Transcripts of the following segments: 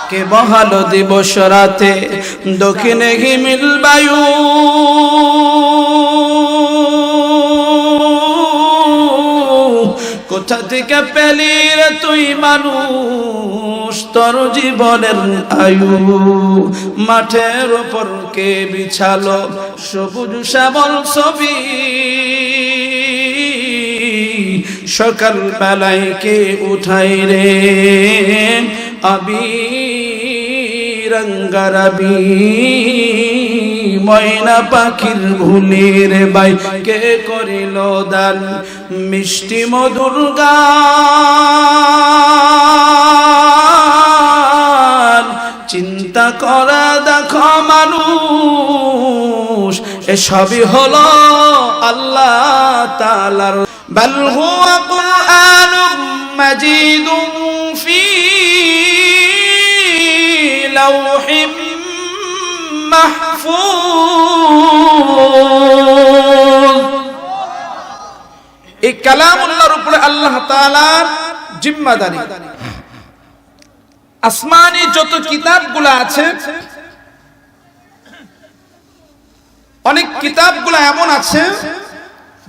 কে বহালো দিবস রাতে দক্ষিণে হিমিল বায়ু, কোথা থেকে পেলি রে তুই মানুষ তোর জীবনের আয়ু। মাঠের ওপর কে বিছালো সবুজ শ্যামল ছবি, সকাল বেলায় কে উঠাই রে আবি রঙ্গারাবি। ময়না পাখির ভুলির বাই কে করিল দান, মিষ্টি মধুর গান। চিন্তা করে দেখো মানুষ, এসবই হলো আল্লাহ তাআলার। বাল হুয়া কুরআনুম মাজিদুম ফি লাওহিম মাহফুজ। এই কালামুল্লাহর উপরে আল্লাহ তাআলার জিম্মাদারি। আসমানি যত কিতাবগুলো আছে, অনেক কিতাবগুলো এমন আছে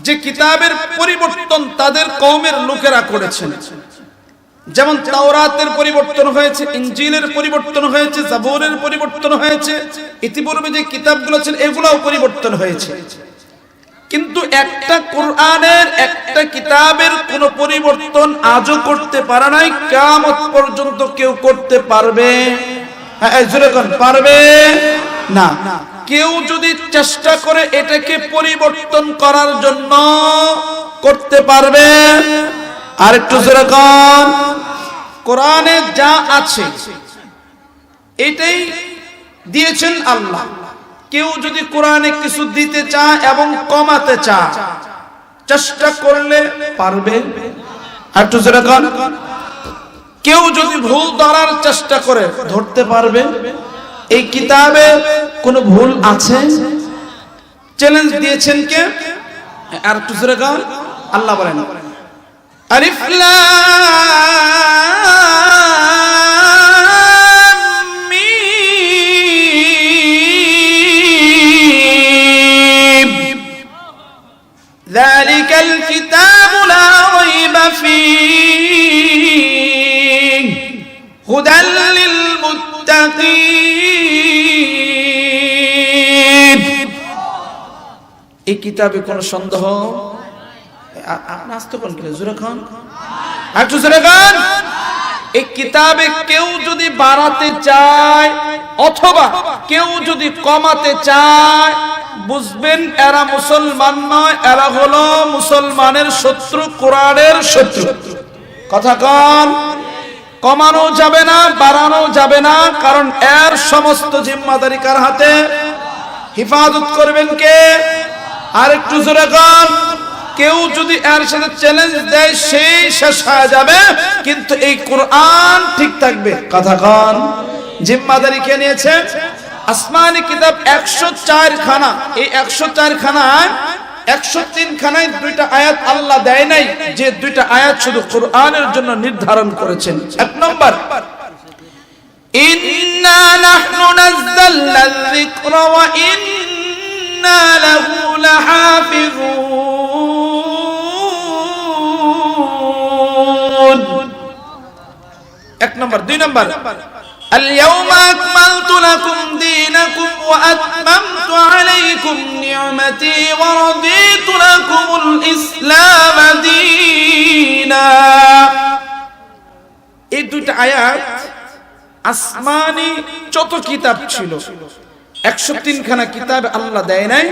যে কিতাবের পরিবর্তন তাদের কওমের লোকেরা করেছেন। যেমন তাওরাতের পরিবর্তন হয়েছে, ইনজিলের পরিবর্তন হয়েছে, জাবুরের পরিবর্তন হয়েছে, ইতিপূর্বে যে কিতাবগুলো ছিল এগুলোও পরিবর্তন হয়েছে। কিন্তু একটা কোরআনের একটা কিতাবের কোনো পরিবর্তন আজও করতে পারে নাই, কিয়ামত পর্যন্ত কেউ করতে পারবে? হ্যাঁ, জোরে কোন পারবে না। কেউ যদি চেষ্টা করে এটাকে পরিবর্তন করার জন্য করতে পারবে? আর একটু জোরে কোন। কোরআনে যা আছে এটাই দিয়েছেন আল্লাহ। কেউ যদি কোরআনে কিছু দিতে চায় এবং কমাতে চায়, চেষ্টা করলে পারবে? আর একটু জোরে কোন। কেউ যদি ভুল ধরার চেষ্টা করে ধরতে পারবে? এই কিতাবে কোনো ভুল আছে? চ্যালেঞ্জ দিয়েছেন কে? আর একটু জোরে কোন। আল্লাহ বলেন আলিফ লাম মিম যালিকাল কিতাবু লা রাইবা ফীহি হুদাল লিল মুত্তাকিন। এই কিতাবে কোনো সন্দেহ? এই কিতাবে কেউ যদি বাড়াতে চায় অথবা কেউ যদি কমাতে চায়, বুঝবেন এরা মুসলমান নয়, এরা হলো মুসলমানের শত্রু, কোরআনের শত্রু। কথা কন। কমানো যাবে না, বাড়ানো যাবে না, কারণ এর সমস্ত জিম্মাদারি কার হাতে? হিফাজত করবেন কে? আর একটু জোরে কন। কেউ যদি এর সাথে চ্যালেঞ্জ দেয় সেই শেষ হয়ে যাবে, কিন্তু এই কোরআন ঠিক থাকবে। কথা কন। জিম্মাদারি কে নিয়েছে? আসমানি কিতাব 104 খানা। এই 104 খানায় 103 খানায় দুইটা আয়াত আল্লাহ দেয় নাই, যে দুইটা আয়াত শুধু কোরআনের জন্য নির্ধারণ করেছেন। এক নম্বর, ইন্না নাহনু নাযালনা যিকরা ওয়া ইন্না লাহু লাহাফিজুন। এক নম্বর। দুই নম্বর, আল-ইয়াওমা আকমালতু লাকুম দীনাকুম ওয়া আতমামতু আলাইকুম নি'মাতি ওয়া রাদিতু লাকুমুল ইসলাম দীনা। এই দুইটা আয়াত আসমানি যত কিতাব ছিল 103 খানা কিতাবে আল্লাহ দেয় নাই।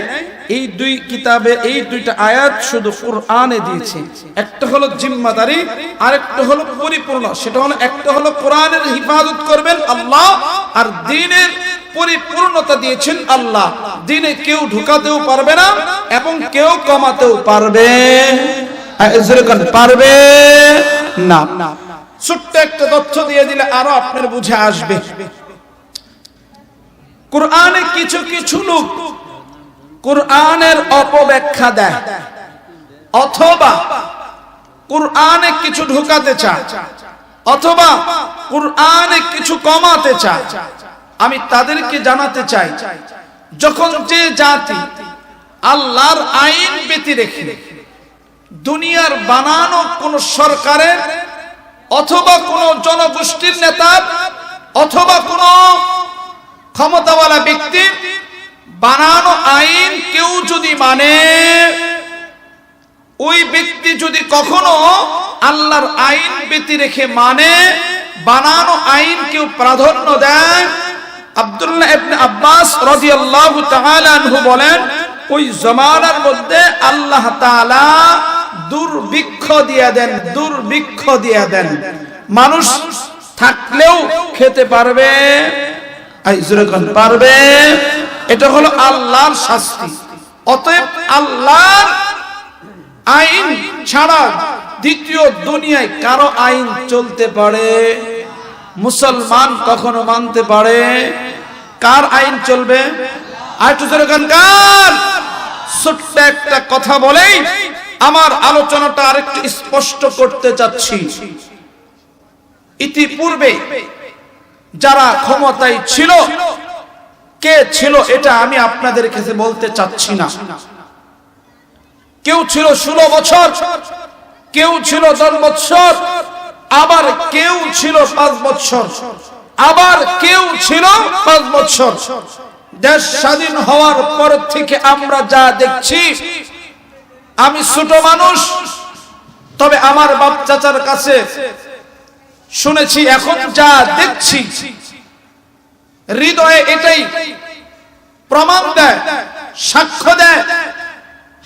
এই দুই কিতাবে এই দুইটা আয়াত শুধু কোরআনে দিয়েছে। একটা হলো জিম্মাদারি, আরেকটা হলো পরিপূর্ণ। সেটা হলো একটা হলো কোরআনের হিফাজত করবেন আল্লাহ, আর দ্বীনের পরিপূর্ণতা দিয়েছেন আল্লাহ। দ্বীনে কেউ ঢুকাতেও পারবে না এবং কেউ কমাতেও পারবে পারবে না। ছোট্ট একটা তথ্য দিয়ে দিলে আরো আপনার বুঝে আসবে। কোরআনে কিছু কিছু লোক কোরআনের অপব্যাখ্যা দেয় অথবা কোরআনে কিছু ঢুকাতে চায়। অথবা কুরআনে কিছু কমাতে চায়, আমি তাদেরকে জানাতে চাই, যখন যে জাতি আল্লাহর আইন ব্যতি রেখে দুনিয়ার বানানো কোন সরকারের অথবা কোন জনগোষ্ঠীর নেতার অথবা কোন ক্ষমতাওয়ালা ব্যক্তির বানানো আইন কেউ যদি মানে, ওই ব্যক্তি যদি কখনো আল্লাহর আইন ব্যতি রেখে মানে, বানানো আইন কেউ প্রাধান্য দেয়, আব্দুল্লাহ ইবনে আব্বাস রাদিয়াল্লাহু তাআলা আনহু বলেন, ওই জামানার মধ্যে আল্লাহ তাআলা দুর্ভিক্ষ দিয়ে দেন, দুর্ভিক্ষ দিয়ে দেন, মানুষ থাকলেও খেতে পারবে, পারবে। এটা হলো আল্লাহর শাস্তি। অতএব আল্লাহর আইন ছাড়া দ্বিতীয় দুনিয়ায় কারো আইন চলতে পারে? মুসলমান কখনো মানতে পারে? কার আইন চলবে? কার? ছোট্ট একটা কথা বলেই আমার আলোচনাটা আরেকটু স্পষ্ট করতে চাচ্ছি। ইতিপূর্বে যারা ক্ষমতায় ছিল, কে ছিল এটা আমি আপনাদের কাছে বলতে চাচ্ছি না। কেউ ছিল 16 বছর, কেউ ছিল 10 বছর, আবার কেউ ছিল 5 বছর, আবার কেউ ছিল 5 বছর। দেশ স্বাধীন হওয়ার পর থেকে আমরা যা দেখছি, আমি ছোট মানুষ, তবে আমার বাপ চাচার কাছে শুনেছি, এখন যা দেখছি হৃদয়ে এটাই প্রমাণ দেয়, সাক্ষ্য দেয়,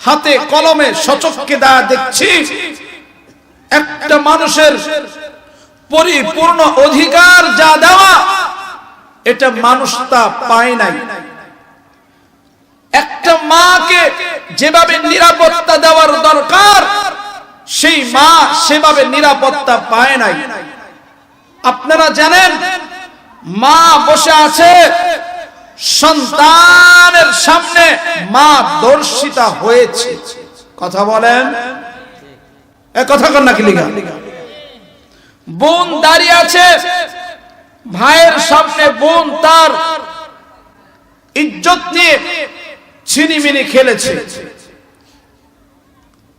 হাতে কলমে সচক্ষে দা দেখছি, একটা মানুষের পরিপূর্ণ অধিকার যা দেওয়া, এটা মানুষ তা পায় নাই। একটা মাকে যেভাবে নিরাপত্তা দেওয়ার দরকার, সেই মা সেভাবে নিরাপত্তা পায় নাই। আপনারা জানেন, মা বসে আছে, সন্তানের সামনে মা দর্শিতা হয়েছে। কথা বলেন, কথা কন না কি লিগা? বোন দাঁড়িয়ে আছে, ভাইয়ের সামনে বোন তার ইজ্জত নিয়ে ছিনিমিনি খেলেছে।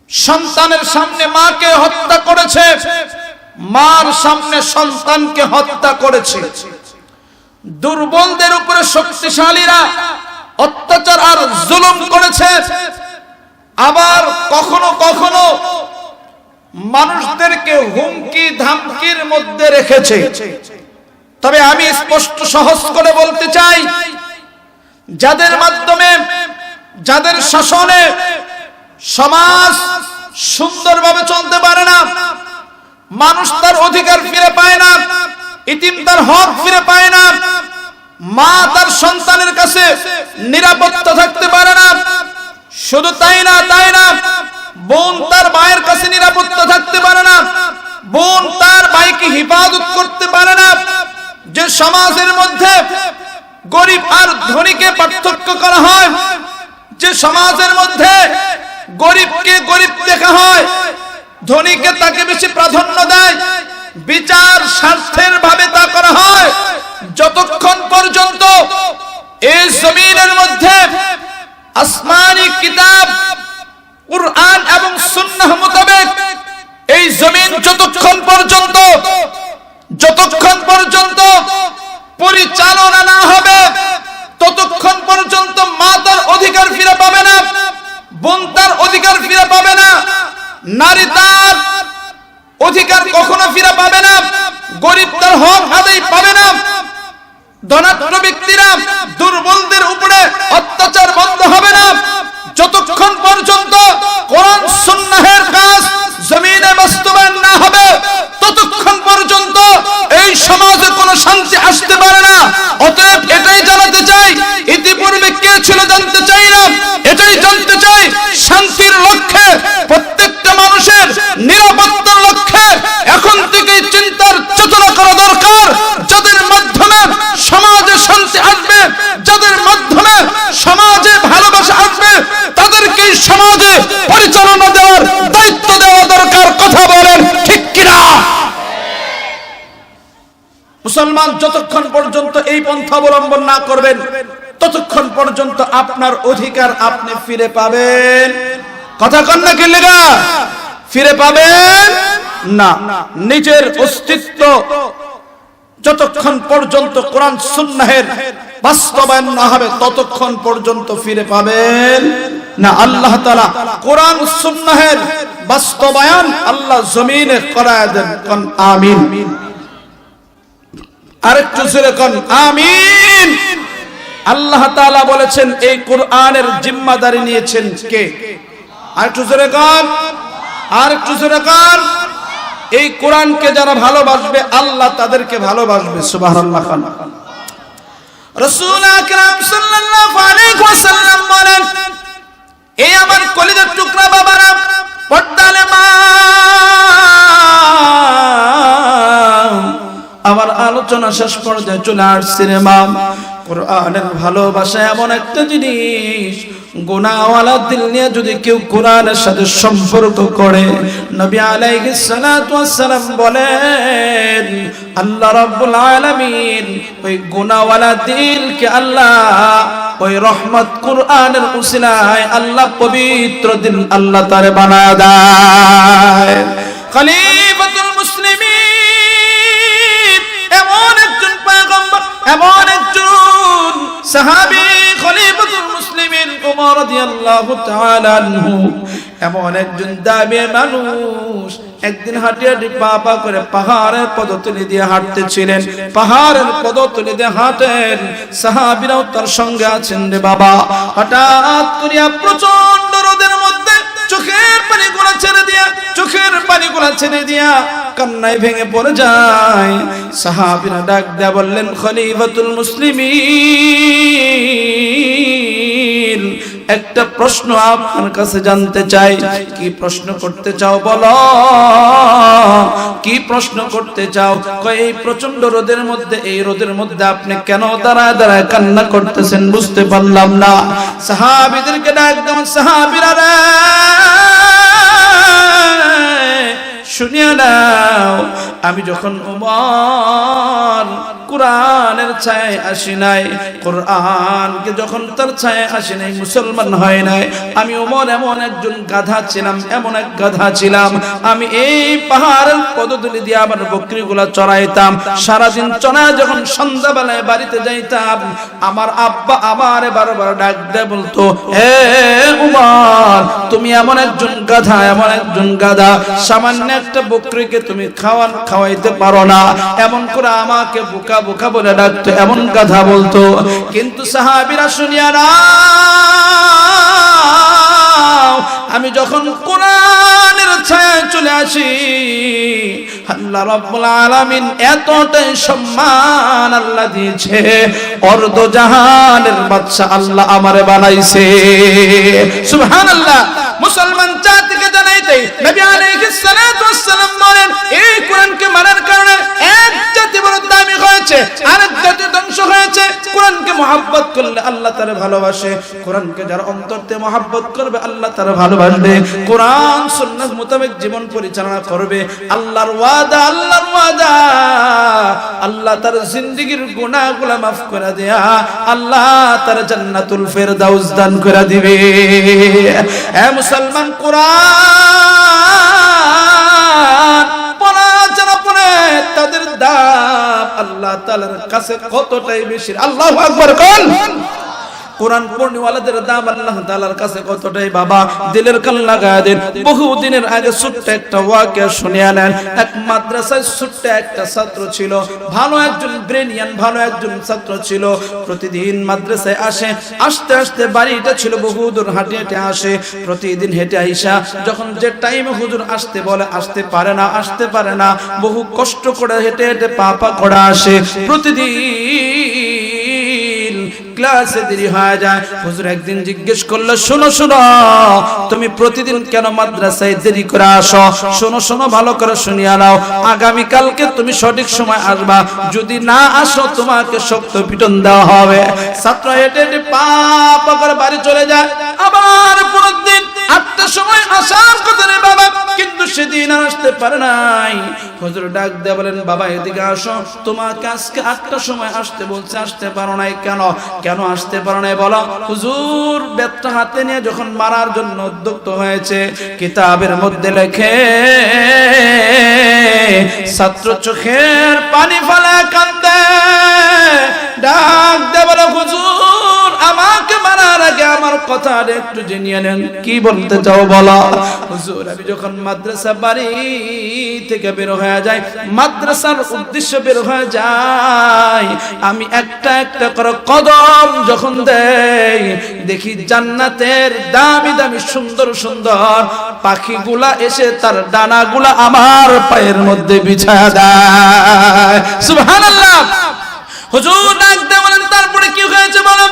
সন্তানের সামনে মাকে হত্যা করেছে, মার সামনে সন্তানকে হত্যা করেছে। দুর্বলদের উপরে শক্তিশালীরা অত্যাচার আর জুলুম করেছে। আবার কখনো কখনো মানুষদেরকে হুমকি ধামকির মধ্যে রেখেছে। তবে আমি স্পষ্ট সহজ করে বলতে চাই, যাদের মাধ্যমে, যাদের শাসনে সমাজ সুন্দরভাবে চলতে পারে না, মানুষ তার অধিকার ফিরে পায় না, ইতিম তার হক ফিরে পায় না, মা তার সন্তানের কাছে নিরাপত্তা থাকতে পারে না, শুধু তাই না, বোন তার ভাইয়ের কাছে নিরাপত্তা থাকতে পারে না, বোন তার ভাইকে হিফাজত করতে পারে না। যে সমাজের মধ্যে গরিব আর ধনীকে পার্থক্য করা হয়, যে সমাজের মধ্যে গরিবকে গরিব দেখা হয়, ধনীকে তাকে বেশি প্রাধান্য দেয়, বিচার স্বার্থের ভাবে তা করা হয়, যতক্ষণ পর্যন্ত এই জমিনের মধ্যে আসমানি কিতাব কুরআন এবং সুন্নাহ মোতাবেক এই জমিন যতক্ষণ পর্যন্ত পরিচালনা না হবে, ততক্ষণ পর্যন্ত মা তার অধিকার ফিরে পাবে না, বোন তার অধিকার ফিরে পাবে না, নারী তার অধিকার কখনো ফিরে পাবে না, গরিব তার হক আদায় পাবে না, ধনাঢ্য ব্যক্তিরা দুর্বলদের উপরে অত্যাচার বন্ধ হবে না, যতক্ষণ পর্যন্ত কোরআন সুন্নাহের কাজ জমিনে বাস্তবায়ন না হবে, ততক্ষণ পর্যন্ত এই সমাজে কোনো শান্তি আসতে পারে না। অতএব এটাই জানাতে চাই, ইতিপূর্বে কে ছিল জানতে চাই না, এটাই জানতে চাই, শান্তির লক্ষ্যে, প্রত্যেকটা মানুষের নিরাপত্তার লক্ষ্যে এখন থেকে চিন্তার চেতনা করা দরকার। যাদের মাধ্যমে সমাজে শান্তি আসবে, যাদের মাধ্যমে সমাজে ভালোবাসা আসবে, তাদেরকে সমাজে পরিচালনা দেওয়ার দায়িত্ব দেওয়া দরকার। কথা বলেন ঠিক কিনা? পর্যন্ত এই পন্থা অবলম্বন না করবেন ততক্ষণ পর্যন্ত আপনার অধিকার আপনি ফিরে পাবেন। কথা কন না কি লেগা? ফিরে পাবেন না। নিজের অস্তিত্ব যতক্ষণ পর্যন্ত কোরআন সুন্নাহের বাস্তবায়ন না হবে ততক্ষণ পর্যন্ত ফিরে পাবেন না। আল্লাহ তাআলা কোরআন সুন্নাহের বাস্তবায়ন আল্লাহ জমিনে করায় দেন। কোন আমিন। আরেকটু জোরে কোন আমিন। আল্লাহ তাআলা বলেছেন এই কোরআনের জিম্মাদারি নিয়েছেন কে? আরেকটু জোরে কোন, আরেকটু জোরে কোন। এই কোরআনকে যারা ভালোবাসবে আল্লাহ তাদেরকে ভালোবাসবে। সুবহানাল্লাহ। রাসূল আকরাম সাল্লাল্লাহু আলাইহি ওয়াসাল্লাম বলেন, এই আমার কলিজার টুকরা বাবারা, পর্দালে মা, আমার আলোচনা শেষ পর্যায়ে চলে আসছে রে মা। কোরআনের ভালোবাসা এমন একটা জিনিস, গুনাহওয়ালা দিল নিয়ে যদি কেউ কোরআনের সাথে সম্পর্ক করে, নবী আলাইহিস সালাতু ওয়াস সালাম বলেন আল্লাহ রাব্বুল আলামিন ওই গুনাহওয়ালা দিলকে আল্লাহ ওই রহমত কোরআনের উসিলায় আল্লাহ পবিত্র দিল আল্লাহ তারে বানায় দেয়। খলিফাতুল মুসলিমিন এমন একজন পয়গম্বর, এমন একজন সাহাবী, খলিফাতুল মুসলিমিন ওমর রাদিয়াল্লাহু তাআলা আনহু, এমন একজন দামি মানুষ, একদিন হাঁটি হাঁটি পা পা করে পাহাড়ের পদতলি দিয়ে হাঁটতেছিলেন। পাহাড়ের পদতলি দিয়ে হাঁটেন, সাহাবীরাও তার সঙ্গে আছেন রে বাবা। হঠাৎ করিয়া প্রচন্ড রোদের মধ্যে চোখের পানিগুলো ছেড়ে দিয়া কান্নায় ভেঙে পড়ে যায়। সাহাবীরা ডাক দেয়া বললেন, খলিফাতুল মুসলিমিন, একটা প্রশ্ন আপনার কাছে জানতে চাই। কি প্রশ্ন করতে চাও বলো? কি প্রশ্ন করতে চাও? এই প্রচন্ড রোদের মধ্যে, এই রোদের মধ্যে আপনি কেন দাঁড়ায় দাঁড়ায় কান্না করতেছেন বুঝতে পারলাম না। সাহাবীদেরকে ডাক দেন, সাহাবীরা রে শুনিয়া নাও, আমি যখন ওমর কোরআনের ছায় আসি নাই, কোরআনকে যখন তার ছায় আসি নাই, মুসলমান হয় নাই, আমি ওমর এমন একজন গাধা ছিলাম, এমন এক গাধা ছিলাম। আমি এই পাহাড়ের পদতলি দিয়ে আমার বকরিগুলা চড়াইতাম। সারাদিন চড়ায় যখন সন্ধ্যাবেলায় বাড়িতে যাইতাম, আমার আব্বা আমারে বারবার ডাক দেয়, বলতো, হে ওমর, তুমি এমন একজন গাধা, এমন একজন গাধা, সামান্য একটা বকরিকে তুমি খাওয়াইতে পারো না। এমন করে আমাকে বোকা বোকা বলে ডাকতো, এমন গাধা বলতো। কিন্তু সাহাবীরা শুনিয়া নাও, আমি যখন কোরআনের ছায়ায় চলে আসি, আল্লাহ রাব্বুল আলামিন এতটাই সম্মান আল্লাহ দিয়েছে, অর্ধ জাহানের বাদশা আল্লাহ আমারে বানাইছে। সুবহানাল্লাহ। মুসলমান জাতিকে জানাইতে নবী আলাইহিস সালাতু ওয়াস সালাম বলেন, এই কোরআনকে মানার কারণে এক জাতি বড় দামি হয়েছে, আরেক জাতি ধ্বংস হয়েছে। কোরআনকে মহব্বত করলে আল্লাহ তারে ভালোবাসে, কোরআনকে যারা অন্তরতে মহব্বত করবে আল্লাহ তারে ভালোবাসবে, কোরআন সুন্নাত মোতাবেক জীবন পরিচালনা করবে, আল্লাহর ওয়াদা, আল্লাহর ওয়াদা, আল্লাহ তার জিন্দেগীর গুনাহগুলো মাফ করে দেয়া, আল্লাহ তার জান্নাতুল ফেরদাউস দান করে দিবে। এ মুসলমান, কোরআন পড়া যারা পড়ে তাদের দাম আল্লাহ তাআলার কাছে কতটাই বেশি। আল্লাহু আকবার কোন। কোরআন পড়নেওয়ালাদের দাম আল্লাহ তাআলার কাছে কতটাই বাবা দিলের কান লাগায় দেন। বহুদিনের আগে ছোট্ট একটা ওয়াকিয়া শুনিয়ে নেন। এক মাদ্রাসায় ছোট্ট একটা ছাত্র ছিল, ভালো একজন ব্রেনিয়ান, ভালো একজন ছাত্র ছিল। প্রতিদিন মাদ্রাসায় আসে, আসতে আসতে বাড়িটা ছিল বহুদূর, হাঁটে হেঁটে আসে। প্রতিদিন হেঁটে আইসা যখন যে টাইমে হুজুর আসতে বলে আসতে পারে না, বহু কষ্ট করে হেঁটে হেঁটে পা পা করে আসে। প্রতিদিন ক্লাসে দেরি হয়ে যায়। হুজুর একদিন জিজ্ঞেস করলো, শোনো তুমি প্রতিদিন কেন মাদ্রাসায় দেরি করে আসো? শোনো ভালো করে শুনিয়া নাও, আগামী কালকে তুমি সঠিক সময় আসবা, যদি না আসো তোমাকে শক্ত পিটন দেওয়া হবে। ছাত্র হেঁটে হেঁটে পা পা করে বাড়ি চলে যায়। আবার পরের দিন 8টার সময় আসার কথা রে বাবা, কিন্তু সেদিন আর আসতে পারে নাই। হুজুর ডাক দিয়ে বলেন, বাবা এদিকে আসো, তোমাকে আজকে 8টার সময় আসতে বলছে, আসতে পারো নাই কেন? কেন আসতে পারো নাই বলো? হুজুর বেতটা হাতে নিয়ে যখন মারার জন্য উদ্যত হয়েছে, কিতাবের মধ্যে লেখে ছাত্র চোখের পানি ফেলে কাঁদে, ডাক দিয়ে বলে, হুজুর আমাকে মারার আগে আমার কথা একটু জেনে নেন, কি বলতে চাও বলো? হুজুর আমি যখন মাদ্রাসা বাড়ি থেকে বের হয়ে যাই, মাদ্রাসার উদ্দেশ্যে বের হয়ে যাই, আমি একটা একটা করে কদম যখন দেই, দেখি জান্নাতের দামি দামি সুন্দর সুন্দর পাখিগুলা এসে তার ডানাগুলা আমার পায়ের মধ্যে বিছায়া দেয়। সুবহানাল্লাহ। হুজুর ডাকতে বলেন, তারপরে কি হয়েছে বলো?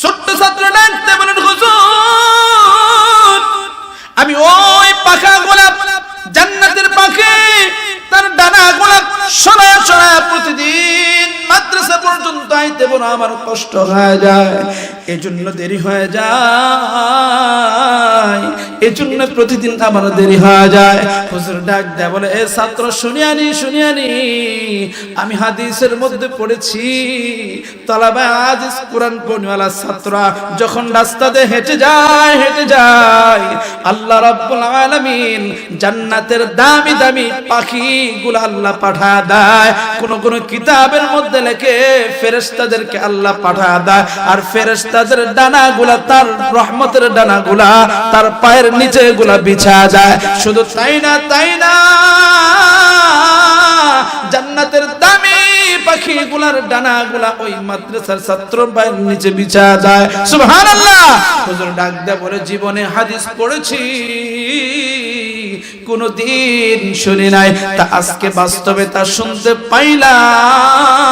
ছোট্ট ছাত্র ডাকতে বলেন, হুজুর আমি ওই পাখাগুলা, জান্নাতের পাখি, তার ডানাগুলা সরায় সরায় প্রতিদিন মাদ্রাসা পর্যন্ত আইতে বড় আমার কষ্ট হয়ে যায়, এজন্য দেরি হয়ে যায়, এজন্য প্রতিদিন আমার দেরি হয়ে যায়। হুজুর ডাক দেয় বলে, এ ছাত্র শুনিয়ানি শুনিয়ানি, আমি হাদিসের মধ্যে পড়েছি তালাবে হাদিস কোরআন পড়নেওয়ালা ছাত্ররা যখন রাস্তা দিয়ে হেঁটে যায় আল্লাহ রাব্বুল আলামিন জান্নাতের দামি দামি পাখিগুলো আল্লাহ পাঠা দেয়। কোন কোন কিতাবের মধ্যে লেখে ফেরেশতাদেরকে আল্লাহ পাঠা দেয়, আর ফেরেশতাদের ডানাগুলা, তার রহমতের ডানাগুলা তার পায়ের নিচে গুলা বিছা যায়। শুধু তাই না জান্নাতের দামি পাখিগুলার ডানাগুলা ওই মাদ্রাসার ছাত্র পায়ের নিচে বিছা যায়। সুবহানাল্লাহ। হুজুর ডাক দেয়া বলে, জীবনে হাদিস পড়েছি কোনদিন শুনি নাই, তা আজকে বাস্তবে তা শুনতে পাইলাম।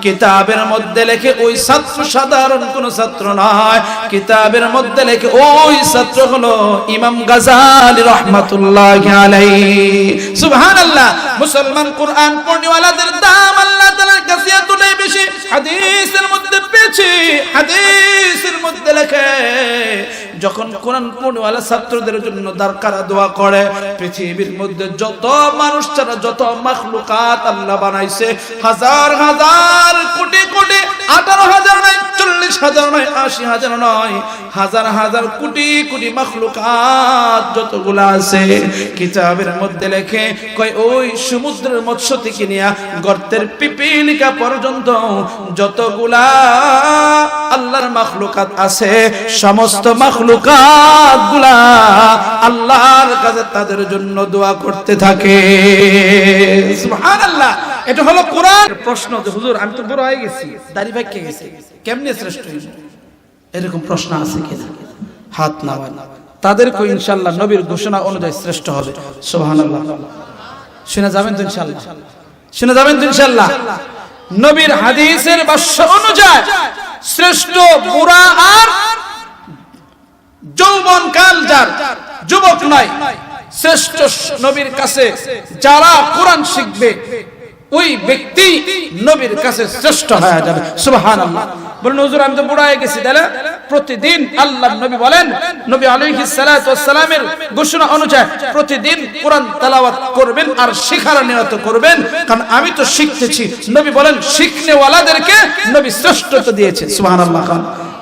কিতাবের মধ্যে লেখে ওই ছাত্র সাধারণ কোন ছাত্র নয়, কিতাবের মধ্যে লেখে ওই ছাত্র হলো ইমাম গাজালি রাহমাতুল্লাহি আলাইহি। সুবহানাল্লাহ। মুসলমান কোরআন পড়নেওয়ালাদের দাম আল্লাহ তাআলার কাছে এতটাই বেশি, হাদিসের মধ্যে পেয়েছি, হাদিসের মধ্যে লেখে যখন কোরআন পড়নেওয়ালা ছাত্রদের জন্য দরকার দোয়া করে, পৃথিবীর মধ্যে যত মানুষ ছাড়া যত মাখলুকাত আল্লাহ বানাইছে, হাজার হাজার কোটি কোটি, 18,000 নয়, 40,000 নয়, 80,000 নয়, হাজার হাজার কোটি কোটি মাখলুকাত যতগুলা আছে, কিতাবের মধ্যে লেখে কয় ওই সমুদ্রের মৎস্য থেকে নিয়ে গর্তের পিপিলিকা পর্যন্ত যতগুলা আল্লাহর মাখলুকাত আছে, সমস্ত মাখলুকাত গুলা আল্লাহর কাছে তাদের জন্য দোয়া করতে থাকে। সুবহানাল্লাহ। এটা হলো কোরআন। প্রশ্ন যে হুজুর আমি তো বড় হয়ে গেছি, দাড়ি পাইকে গেছে, কেমনে শ্রেষ্ঠ হইব? এরকম প্রশ্ন আছে কিনা? হাত নামান, তাদেরকে ইনশাআল্লাহ নবীর ঘোষণা অনুযায়ী শ্রেষ্ঠ হবে। সুবহানাল্লাহ। শুনে যাবেন তো ইনশাআল্লাহ, শুনে যাবেন তো ইনশাআল্লাহ। নবীর হাদিসের ভাষ্য অনুযায়ী শ্রেষ্ঠ বুড়া আর যৌবন কাল যার, যুবক নয়, শ্রেষ্ঠ নবীর কাছে যারা কোরআন শিখবে ওই ব্যক্তি নবীর কাছে শ্রেষ্ঠ হয়ে যাবে। সুবহানাল্লাহ। বলেন হুজুর আমি তো বুড়া হয়ে গেছি, তাহলে প্রতিদিন আল্লাহর নবী বলেন, নবী আলাইহিস সালাতু ওয়াস সালামের ঘোষণা অনুযায়ী প্রতিদিন কোরআন তেলাওয়াত করবেন আর শেখার নিয়ত করবেন, কারণ আমি তো শিখতেছি। নবী বলেন শিখনেওয়ালাদেরকে নবী শ্রেষ্ঠত্ব দিয়েছে। সুবহানাল্লাহ।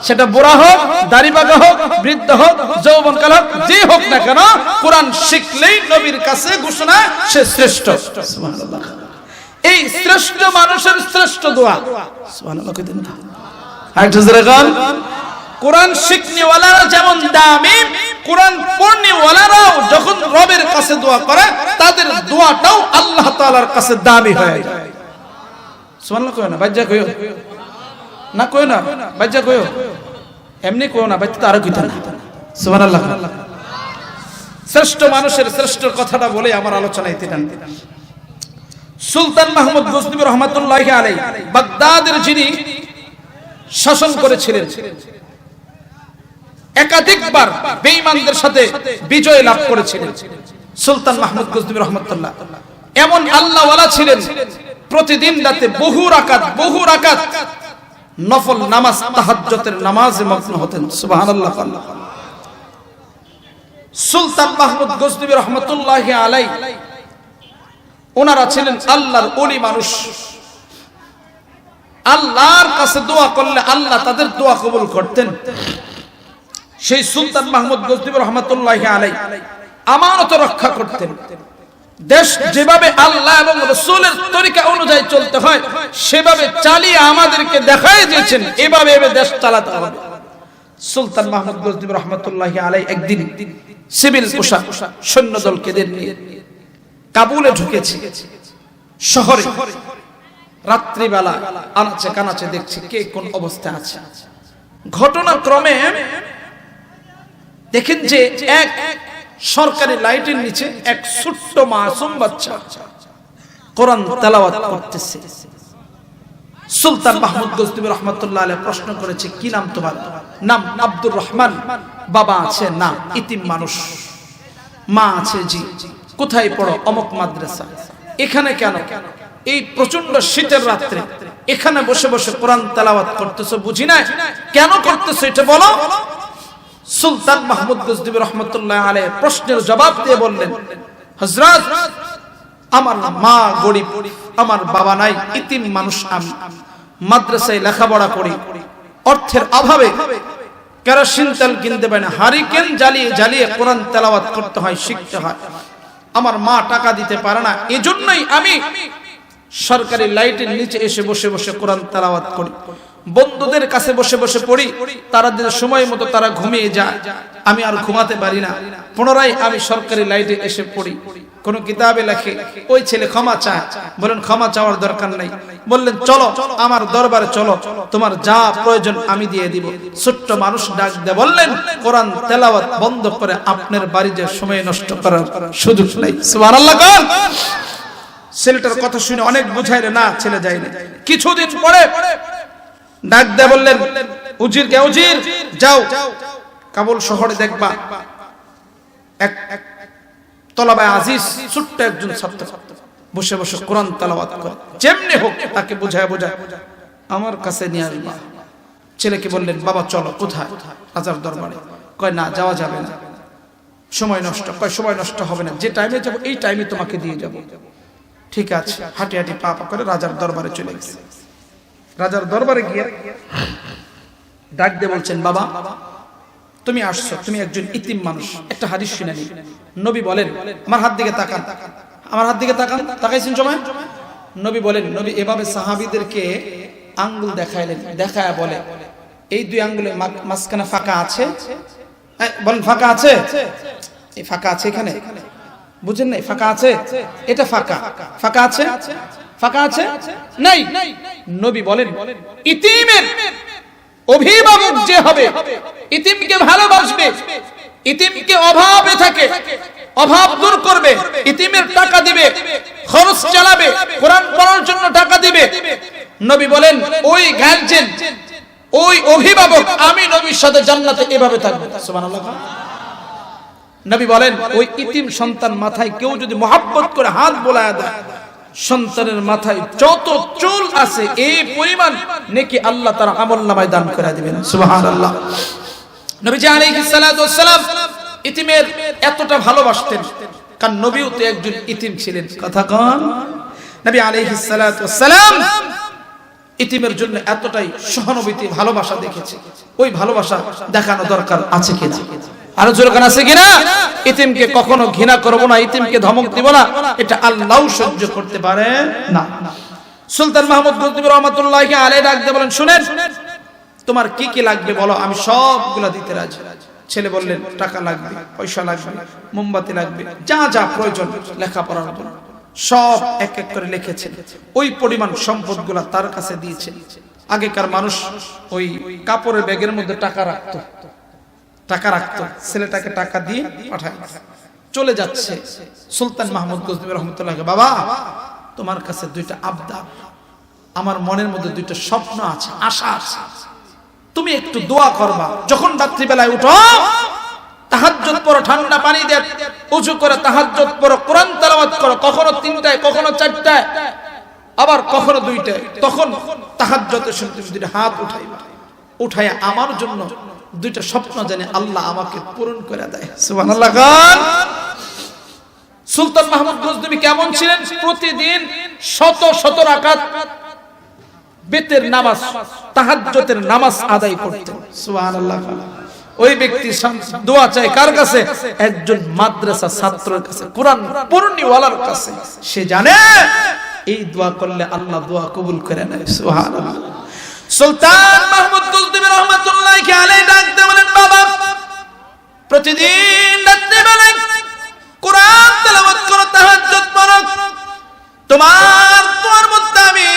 সেটা বুড়া হোক, দাড়ি পাকা হোক, বৃদ্ধ হোক, যৌবনকাল হোক, যে হোক না কেন, কোরআন শিখলেই নবীর কাছে ঘোষণা সে শ্রেষ্ঠ। সুবহানাল্লাহ। এই শ্রেষ্ঠ মানুষের শ্রেষ্ঠ দোয়া। সুবহানাল্লাহ। কইতেন না আরেকটু জোরে গান। কোরআন শিখনেওয়ালারা যেমন দামি, কোরআন পড়নেওয়ালারাও যখন রবের কাছে দোয়া করে তাদের দোয়াটাও আল্লাহ তাআলার কাছে দামি হয়ে যায়। সুবহানাল্লাহ। কই না বাজ্জা কইও না, কই না বাজ্জা কইও, এমনি কইও না, বাজ্জা তো আরো কইতে না। সুবহানাল্লাহ। শ্রেষ্ঠ মানুষের শ্রেষ্ঠ কথাটা বলে আমার আলোচনা এতে টানতে, সুলতান মাহমুদ গজনবী রহমাতুল্লাহি আলাইহি বাগদাদের যিনি শাসন করেছিলেন, একাধিকবার বেঈমানদের সাথে বিজয় লাভ করেছিলেন সুলতান মাহমুদ গজনবী রহমাতুল্লাহ। এমন আল্লাহওয়ালা ছিলেন, প্রতিদিন রাতে বহু রাকাত নফল নামাজ, তাহাজ্জুদের নামাজে মগ্ন হতেন। সুবহানাল্লাহ। সুলতান মাহমুদ গজনবী রহমতুল্লাহি আলাইহি ওনারা ছিলেন আল্লাহর ওলি মানুষ। আল্লাহর কাছে দোয়া করলে আল্লাহ তাদের দোয়া কবুল করতেন। সেই সুলতান মাহমুদ গজনবী রহমতুল্লাহি আলাইহি আমানত রক্ষা করতেন। দেশ যেভাবে আল্লাহ এবং রাসূলের তরিকা অনুযায়ী চলতে হয় সেভাবে চালিয়ে আমাদেরকে দেখায় দিয়েছেন এভাবে দেশ চালাতে হবে। সুলতান মাহমুদ গজনবী রহমতুল্লাহি আলাইহি একদিন সিভিল পোশাক সৈন্যদলকে নিয়ে কাবুলে ঢুকেছে। শহরে রাত্রিবেলা আনাচে কানাচে দেখছে কে কোন অবস্থায় আছে। ঘটনাক্রমে দেখেন যে এক সরকারি লাইটের নিচে এক ছোট্ট মাসুম বাচ্চা কোরআন তেলাওয়াত করতেছে। সুলতান মাহমুদ গজনবী রাহমাতুল্লাহ আলাইহি প্রশ্ন করেছে, কি নাম তোমার? নাম আব্দুর রহমান। বাবা আছে? না, ইতিম মানুষ। মা আছে? জি। কোথায় পড়ো? অমুক মাদ্রাসা। এখানে কেন? এই প্রচন্ড শীতের রাত্রে এখানে বসে বসে কোরআন তেলাওয়াত করতেছো, বুঝি না কেন করতেছো এটা বলো। সুলতান মাহমুদ গজনবী রাহমাতুল্লাহ আলাইহি প্রশ্নের জবাব দিয়ে বললেন, হযরত আমার মা গরিব, আমার বাবা নাই, ইতিম মানুষ আমি। মাদ্রাসায় লেখাপড়া করি, অর্থের অভাবে কেরোসিন তেল কিনতে পারি না, হারিকেন জ্বালিয়ে জ্বালিয়ে কোরআন তেলাওয়াত করতে হয়, শিখতে হয়। আমার মা টাকা দিতে পারে না, এজন্যই আমি সরকারি লাইটের নিচে এসে বসে বসে কোরআন তেলাওয়াত করি। বন্ধুদের কাছে বসে বসে পড়ি, তারা যে সময় মতো তারা ঘুমিয়ে যায়, আমি আর ঘুমাতে পারি না। পুনরায় আমি সরকারি লাইটে এসে পড়ি। কোন কিতাবে লেখে ওই ছেলে ক্ষমা চায়, বলেন ক্ষমা চাওয়ার দরকার নাই। বললেন চলো আমার দরবারে চলো, তোমার যা প্রয়োজন আমি দিয়ে দিব। ছোট্ট মানুষ ডাক দিয়ে বললেন, কোরআন তেলাওয়াত বন্ধ করে আপনার বাড়িতে সময় নষ্ট করার সুযোগ নাই। সুবহানাল্লাহ। ছেলেটার কথা শুনে অনেক বুঝাইলে না, ছেলে যায় না। কিছুদিন পরে ডাক দিয়ে বললেন, উজির কে উজির, যাও কাবুল শহরে দেখবা এক তলাবায়ে আজিজ ছোট্ট একজন ছাত্র বসে বসে কোরআন তেলাওয়াত করে। যেমনি হোক তাকে বুঝায় আমার কাছে নিয়ে আসবা। ছেলেকে বললেন, বাবা চলো। কোথায়? রাজার দরবারে। কয় না, যাওয়া যাবে না, সময় নষ্ট। কয় সময় নষ্ট হবে না, যে টাইমে যাবো এই টাইমে তোমাকে দিয়ে যাব। ঠিক আছে। হাঁটি হাঁটি পা পা করে রাজার দরবারে চলে গেছে। রাজার দরবারে গিয়ে ডাক দিয়ে বলছেন, বাবা তুমি আসছো, তুমি একজন ইতিম মানুষ, একটা হাদিস শুনে নি। নবী বলেন, আমার হাত দিকে তাকান, আমার হাত দিকে তাকান। তাকাইছেন সময়? নবী বলেন, নবী এভাবে সাহাবীদেরকে আঙ্গুল দেখাইলেন, দেখায়া বলে, এই দুই আঙ্গুলের মাঝখানে ফাঁকা আছে? বলেন ফাঁকা আছে? এই ফাঁকা আছে এখানে, বুঝেন নাই? ফাঁকা আছে, এটা ফাঁকা। ফাঁকা আছে? ফাঁকা আছে? নাই। নবী বলেন, ইতিমের অভিভাবক যে হবে, ইতিমকে ভালোবাসবে, ইতিমকে অভাবে থাকে অভাব দূর করবে, ইতিমের টাকা দিবে, খরচ চালাবে, কোরআন পড়ার জন্য টাকা দিবে, নবী বলেন ওই গার্জিয়ান, ওই অভিভাবক আমি নবীর সাথে জান্নাতে এভাবে থাকবে। সুবহানাল্লাহ। নবী বলেন ওই ইতিম সন্তান মাথায় কেউ যদি মহব্বত করে হাত বোলায় দেয়, সন্তানের মাথায় যত চুল আছে এই পরিমাণ নেকি আল্লাহ তার আমলনামায় দান করে দিবেন। সুবহানাল্লাহ। নবীজি আলাইহিস সালাতু ওয়াস সালাম ইতিমের এতটা ভালোবাসতেন, কারণ নবীও তো একজন ইতিম ছিলেন। কথা কোন? নবী আলাইহিস সালাতু ওয়াস সালাম ইতিমের জন্য এতটাই সহানুভূতি ভালোবাসা দেখেছে। ওই ভালোবাসা দেখানো দরকার আছে কিনা? আরো জোরে কান আছে কিনা? ইতিমকে কখনো ঘৃণা করব না, ইতিমকে ধমক দিব না, এটা আল্লাহ সহ্য করতে পারে না। সুলতান মাহমুদ গজনবী রহমাতুল্লাহি আলাইহি ডাক দিয়ে বলেন, শুনেন তোমার কি কি লাগবে বলো, আমি সবগুলা দিতে রাজি। ছেলে বললেন, টাকা লাগবে, পয়সা লাগবে, মোমবাতি লাগবে, যা যা প্রয়োজন লেখাপড়ার জন্য সব এক এক করে লিখেছেন। ওই পরিমাণ সম্পদগুলা তার কাছে দিয়েছেন। আগেকার মানুষ ওই কাপড়ের ব্যাগের মধ্যে টাকা রাখতো, ছেলেটাকে টাকা দিয়ে পাঠায়। চলে যাচ্ছে সুলতান মাহমুদ গজনবী রহমতুল্লাহ, বাবা তোমার কাছে দুইটা আবদার, আমার মনের মধ্যে দুইটা স্বপ্ন আছে, আশা আছে, তুমি একটু দোয়া করবা। যখন রাত্রিবেলায় উঠো তাহাজ্জুদ পড়ো, ঠান্ডা পানি দিয়ে ওযু করে তাহাজ্জুদ পড়ো, কোরআন তেলাওয়াত করো, কখনো 3টায়, কখনো 4টায়, আবার কখনো 2টায়। তখন তাহাজ্জুদের সময় তুমি দুইটা হাত উঠাইয়া আমার জন্য দুইটা স্বপ্ন জানে আল্লাহ আমাকে পূরণ করে দেয়। সুবহানাল্লাহ গান। সুলতান মাহমুদ গজনবী কেমন ছিলেন? প্রতিদিন শত শত রাকাত বেতের নামাজ, তাহাজ্জুদের নামাজ আদায় করতেন। সুবহানাল্লাহ। ওই ব্যক্তি দোয়া চায় কার কাছে? একজন মাদ্রাসা ছাত্রের কাছে, কোরআন পড়নিওয়ালার কাছে। সে জানে এই দোয়া করলে আল্লাহ দোয়া কবুল করে নেয়। সুবহানাল্লাহ। সুলতান মাহমুদ গজনবী রাহমাতুল্লাহি আলাইহি ডাকতে বলেন, বাবা প্রতিদিন রাতে বেলায় কোরআন তেলাওয়াত করো, তাহাজ্জুদ পড়ো। তোমার দোয়ার মধ্যে আমি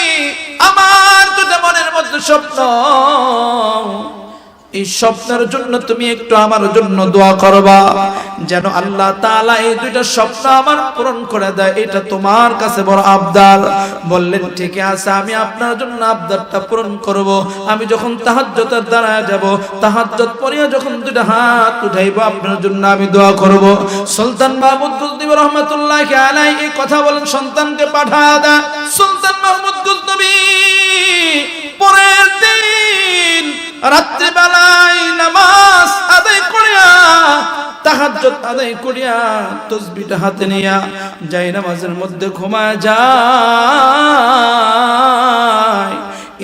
আমার দুটো মনের মধ্যে স্বপ্ন, এই স্বপ্নের জন্য তুমি একটু আমার জন্য দোয়া করবা, যেন আল্লাহ তাআলা এই দুইটা স্বপ্ন আমার পূরণ করে দেয়। এটা তোমার কাছে বড় আবদার। বললেন ঠিক আছে, আমি আপনার জন্য আবদারটা পূরণ করব। আমি যখন তাহাজ্জুদের দাঁড়ায় যাব, তাহাজ্জুদ পড়িয়া যখন দুইটা হাত উঠাইব, আপনার জন্য আমি দোয়া করব। সুলতান মাহমুদ গজনবী রাহমাতুল্লাহি আলাইহি এই কথা বলেন, সন্তানকে পাঠায় দেয়। সুলতান মাহমুদ গজনবী পরের দিন রাত্রিবেলায় নামাজ আদায় করিয়া, তাহাজ্জুদ আদায় করিয়া, তাসবিহটা হাতে নিয়া যাই নামাজের মধ্যে ঘুমায় যায়।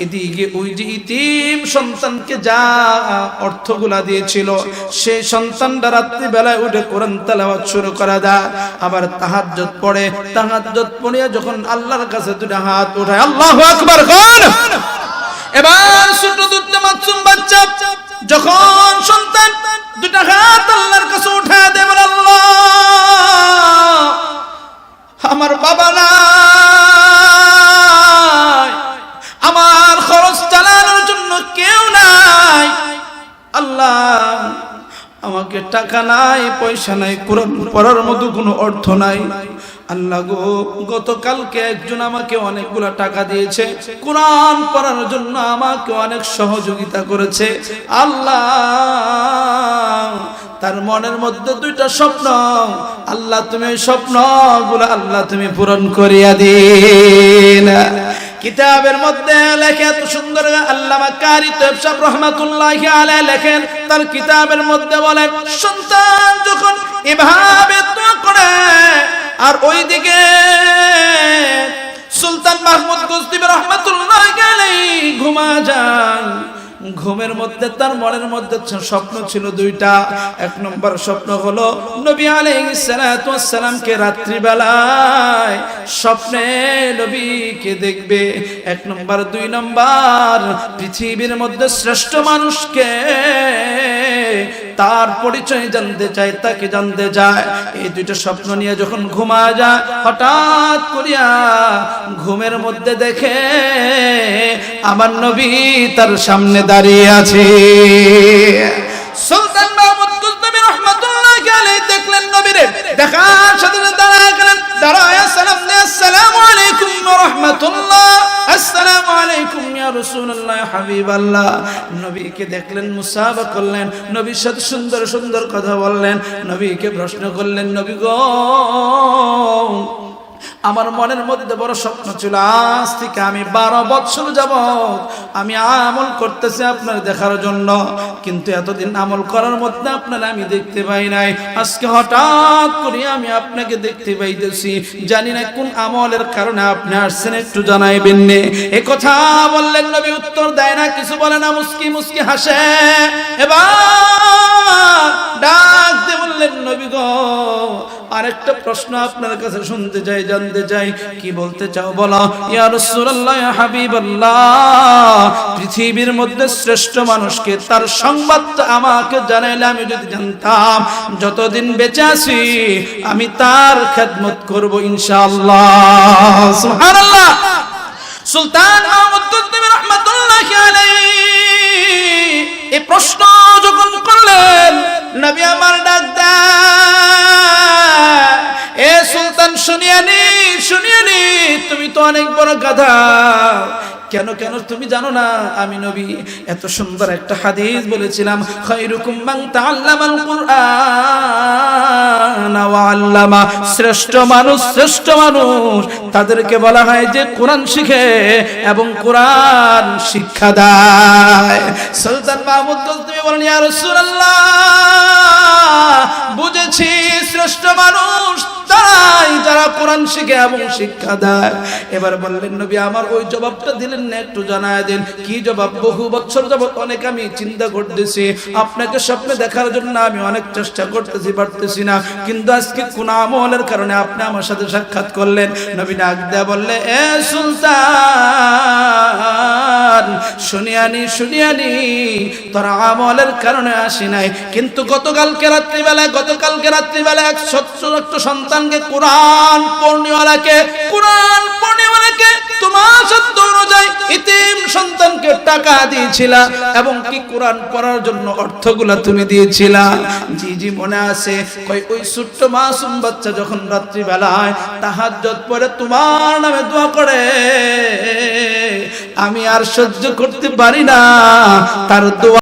এদিকে ওই যে ইতিম সন্তানকে যা অর্থগুলা দিয়েছিল, সেই সন্তানটা রাত্রিবেলায় উঠে কোরআন তেলাওয়াত শুরু করে দেয়। আবার তাহাজ্জুদ পড়ে, তাহাজ্জুদ পড়িয়া যখন আল্লাহর কাছে দুটো হাত উঠায়, আল্লাহু আকবার কোন। এবার ছোট দুটো মাসুম বাচ্চা যখন সন্তান দুটো হাত আল্লাহর কাছে উঠায় দেয়, আল্লাহ আমার বাবা নাই, আমার খরচ চালানোর জন্য কেউ নাই, আল্লাহ আমাকে টাকা নাই, পয়সা নাই, কোরআন পড়ার মতো কোনো অর্থ নাই। আল্লাহ গো, গতকালকে একজন আমাকে অনেকগুলা টাকা দিয়েছে, কোরআন পড়ার জন্য আমাকে অনেক সহযোগিতা করেছে। আল্লাহ তার মনের মধ্যে দুইটা স্বপ্ন, আল্লাহ তুমি ওই স্বপ্নগুলো আল্লাহ তুমি পূরণ করিয়া দিন। কিতাবের মধ্যে লেখে, এত সুন্দর আল্লামা কারি তৈয়ব সাহেব রাহমাতুল্লাহি আলাইহি লেখেন, তার কিতাবের মধ্যে বলেন, সন্তান যখন এভাবে দোয়া করে আর ওইদিকে সুলতান মাহমুদ গজনবী রাহমাতুল্লাহি আলাইহি ঘুমা যান, ঘুমের মধ্যে তার মনের মধ্যে স্বপ্ন ছিল দুইটা। এক নম্বর স্বপ্ন হলো নবী আলাইহিস সালাতু ওয়াস সালামকে রাত্রিবেলায় স্বপ্নে নবীকে দেখবে, এক নম্বর। দুই নম্বর পৃথিবীর মধ্যে শ্রেষ্ঠ মানুষকে তার পরিচয় জানতে চায়, তাকে জানতে যায়। এই দুইটা স্বপ্ন নিয়ে যখন ঘুমায় যায়, হঠাৎ করিয়া ঘুমের মধ্যে দেখে আমার নবী তার সামনে দাঁড়িয়ে আছে। সুলতান মাহমুদ গজনবী রাহমাতুল্লাহি আলাইহি দেখলেন নবীরে, দেখার সাথে দাঁড়ায় গেলেন, দাঁড়ায় সালাম দিয়ে আসসালামু আলাইকুম ওয়া রাহমাতুল্লাহ, আসসালামু আলাইকুম ইয়া রাসূলুল্লাহ হাবিবাল্লাহ। নবীকে দেখলেন, মুসাফা করলেন, নবীর সাথে সুন্দর সুন্দর কথা বললেন, নবীকে প্রশ্ন করলেন, নবী গো আমার মনের মধ্যে বড় স্বপ্ন ছিল, আজ থেকে আমি 12 বছর যাবত আমি আমল করতেছি আপনার দেখার জন্য, কিন্তু এতদিন আমল করার মধ্যে আপনার আমি দেখতে পাই নাই, আজকে হঠাৎ করে আমি আপনাকে দেখতে পাইতেছি, জানি না কোন আমলের কারণে আপনি আসছেন, একটু জানাইবেন নে। এই কথা বললেন, নবী উত্তর দেয় না, কিছু বলে না, মুস্কি মুস্কি হাসে। এবার ডাক দিয়ে বললেন, নবী গো আরেকটা প্রশ্ন আপনার কাছে শুনতে চাই, জানতে চাই, কি বলতে চাও বলো। ইয়া রাসূলুল্লাহ ইয়া হাবিবাল্লাহ, পৃথিবীর মধ্যে শ্রেষ্ঠ মানুষকে তার সংবাদটা আমাকে জানাইলে আমি যদি জানতাম যতদিন বেঁচে আছি আমি তার খেদমত করব ইনশাআল্লাহ। সুবহানাল্লাহ। সুলতান মাহমুদ গজনবী রাহমাতুল্লাহি আলাইহি এই প্রশ্ন যখন করলেন, নবী আমার ডাক দেয়, এ সুলতান শুনিয়ানি, শুনিয়ানি, তুমি তো অনেক বড় গাধা, কেন কেন তুমি জানো না আমি নবী এত সুন্দর একটা হাদিস বলেছিলাম, খায়রুকুম মান তাআল্লামাল কুরআন ওয়া আল্লামা, শ্রেষ্ঠ মানুষ তাদেরকে বলা হয় যে কোরআন শিখে এবং কোরআন শিক্ষা দেয়। সুলতান মাহমুদ গজনবী বলেন, ইয়া রাসূলুল্লাহ, বুঝেছি শ্রেষ্ঠ মানুষ তারাই যারা কোরআন শিখে এবং শিক্ষা দেয়। এবার বললেন নবী আমার ওই জবাবটা দিলেন না, একটু জানায় দেন। কি জবাব? বহু বছর যাবত অনেক আমি চিন্তা করতেছি, আপনাকে স্বপ্নে দেখার জন্য আমি অনেক চেষ্টা করতেছি, পারতেছি না, কিন্তু আজকে কোন আমলের কারণে আপনি আমার সাথে সাক্ষাৎ করলেন। নবী ডাক দেয়া বললে, এ সুলতান, শুনিয়ানি তোর আমলের কারণে আসি নাই, কিন্তু গতকালকে রাত্রিবেলায় এক ছোট্ট সন্তানকে কোরআন পড়নেওয়ালাকে তোমার সাধ্য অনুযায়ী ইতিম সন্তানকে টাকা দিয়েছিলা এবং কি কোরআন পড়ার জন্য অর্থগুলা তুমি দিয়েছিলা। জি মনে আছে। কই ওই ছোট্ট মাসুম বাচ্চা যখন রাত্রিবেলায় তাহাজ্জুদ পড়ে তোমার নামে দোয়া করে, আমি আর সহ্য করতে পারি না, তার দোয়া